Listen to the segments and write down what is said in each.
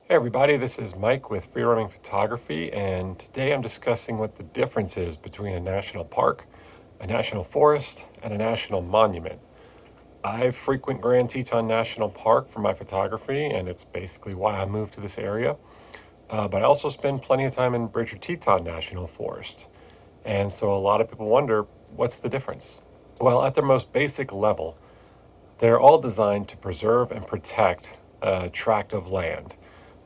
Hey everybody, this is Mike with Free Roaming Photography, and today I'm discussing what the difference is between a national park, a national forest, and a national monument. I frequent Grand Teton National Park for my photography, and it's basically why I moved to this area. But I also spend plenty of time in Bridger Teton National Forest. And so a lot of people wonder, what's the difference? Well, at their most basic level, they're all designed to preserve and protect a tract of land,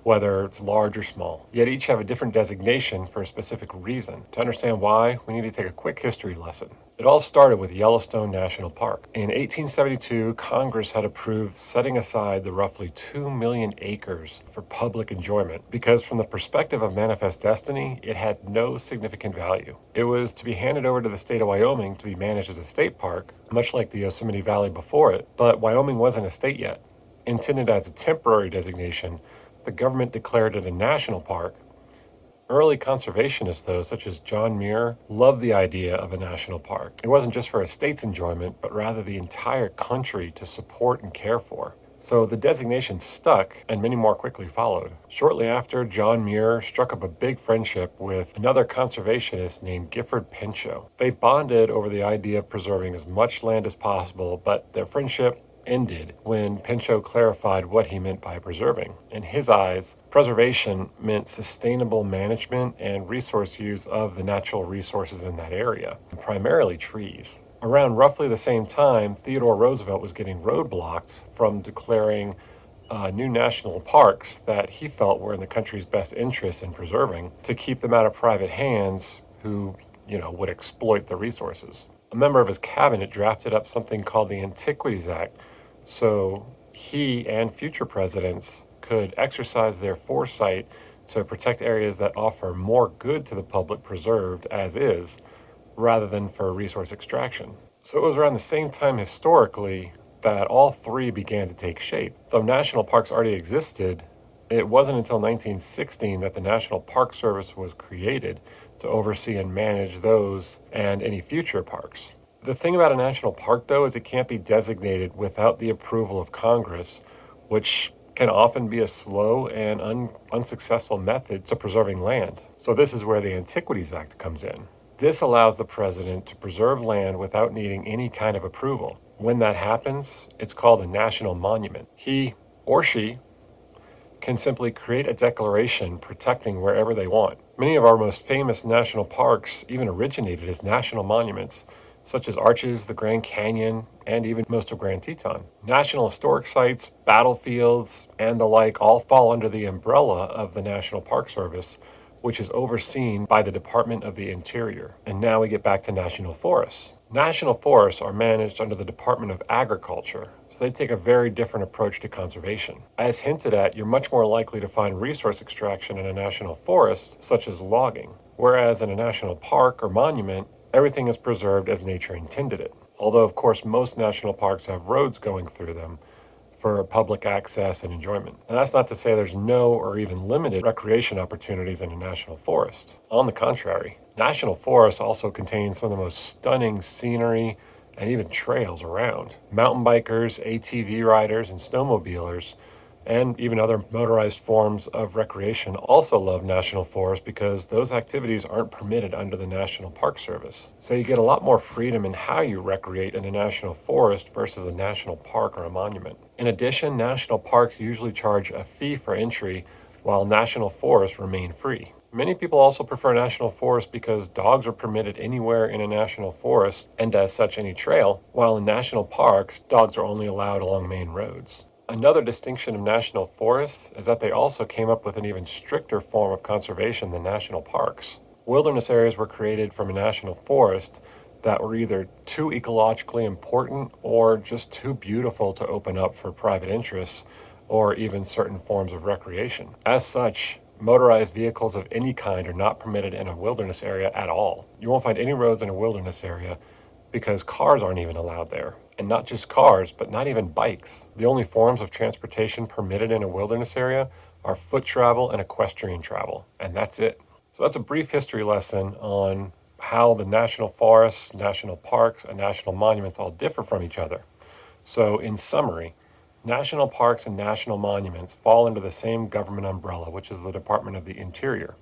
whether it's large or small, yet each have a different designation for a specific reason. To understand why, we need to take a quick history lesson. It all started with Yellowstone National Park. In 1872, Congress had approved setting aside the roughly 2 million acres for public enjoyment because, from the perspective of manifest destiny, it had no significant value. It was to be handed over to the state of Wyoming to be managed as a state park, much like the Yosemite Valley before it, but Wyoming wasn't a state yet. Intended as a temporary designation, the government declared it a national park. Early conservationists, though, such as John Muir, loved the idea of a national park. It wasn't just for a state's enjoyment, but rather the entire country to support and care for. So the designation stuck, and many more quickly followed. Shortly after, John Muir struck up a big friendship with another conservationist named Gifford Pinchot. They bonded over the idea of preserving as much land as possible, but their friendship ended when Pinchot clarified what he meant by preserving. In his eyes, preservation meant sustainable management and resource use of the natural resources in that area, primarily trees. Around roughly the same time, Theodore Roosevelt was getting roadblocked from declaring new national parks that he felt were in the country's best interest in preserving to keep them out of private hands who, would exploit the resources. A member of his cabinet drafted up something called the Antiquities Act, so he and future presidents could exercise their foresight to protect areas that offer more good to the public preserved as is, rather than for resource extraction. So it was around the same time historically that all three began to take shape. Though national parks already existed, it wasn't until 1916 that the National Park Service was created to oversee and manage those and any future parks. The thing about a national park, though, is it can't be designated without the approval of Congress, which can often be a slow and unsuccessful method to preserving land. So this is where the Antiquities Act comes in. This allows the president to preserve land without needing any kind of approval. When that happens, it's called a national monument. He or she can simply create a declaration protecting wherever they want. Many of our most famous national parks even originated as national monuments, such as Arches, the Grand Canyon, and even most of Grand Teton. National historic sites, battlefields, and the like all fall under the umbrella of the National Park Service, which is overseen by the Department of the Interior. And now we get back to national forests. National forests are managed under the Department of Agriculture, so they take a very different approach to conservation. As hinted at, you're much more likely to find resource extraction in a national forest, such as logging, whereas in a national park or monument, everything is preserved as nature intended it. Although, of course, most national parks have roads going through them for public access and enjoyment. And that's not to say there's no or even limited recreation opportunities in a national forest. On the contrary, national forests also contain some of the most stunning scenery and even trails around. Mountain bikers, ATV riders, and snowmobilers, and even other motorized forms of recreation also love national forests because those activities aren't permitted under the National Park Service. So you get a lot more freedom in how you recreate in a national forest versus a national park or a monument. In addition, national parks usually charge a fee for entry while national forests remain free. Many people also prefer national forests because dogs are permitted anywhere in a national forest and as such any trail, while in national parks, dogs are only allowed along main roads. Another distinction of national forests is that they also came up with an even stricter form of conservation than national parks. Wilderness areas were created from a national forest that were either too ecologically important or just too beautiful to open up for private interests or even certain forms of recreation. As such, motorized vehicles of any kind are not permitted in a wilderness area at all. You won't find any roads in a wilderness area because cars aren't even allowed there. And not just cars, but not even bikes. The only forms of transportation permitted in a wilderness area are foot travel and equestrian travel, and that's it. So that's a brief history lesson on how the national forests, national parks, and national monuments all differ from each other. So in summary, National parks and national monuments fall under the same government umbrella, which is the Department of the Interior.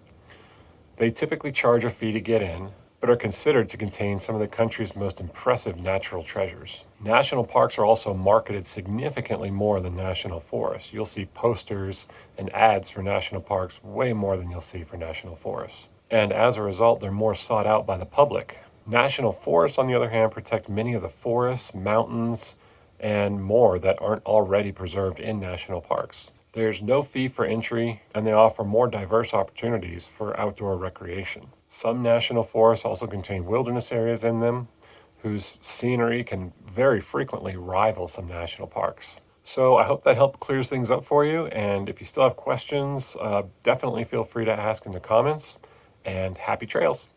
They typically charge a fee to get in, but are considered to contain some of the country's most impressive natural treasures. National parks are also marketed significantly more than national forests. You'll see posters and ads for national parks way more than you'll see for national forests. And as a result, they're more sought out by the public. National forests, on the other hand, protect many of the forests, mountains, and more that aren't already preserved in national parks. There's no fee for entry, and they offer more diverse opportunities for outdoor recreation. Some national forests also contain wilderness areas in them, whose scenery can very frequently rival some national parks. So I hope that helped clears things up for you, and if you still have questions, definitely feel free to ask in the comments, and happy trails.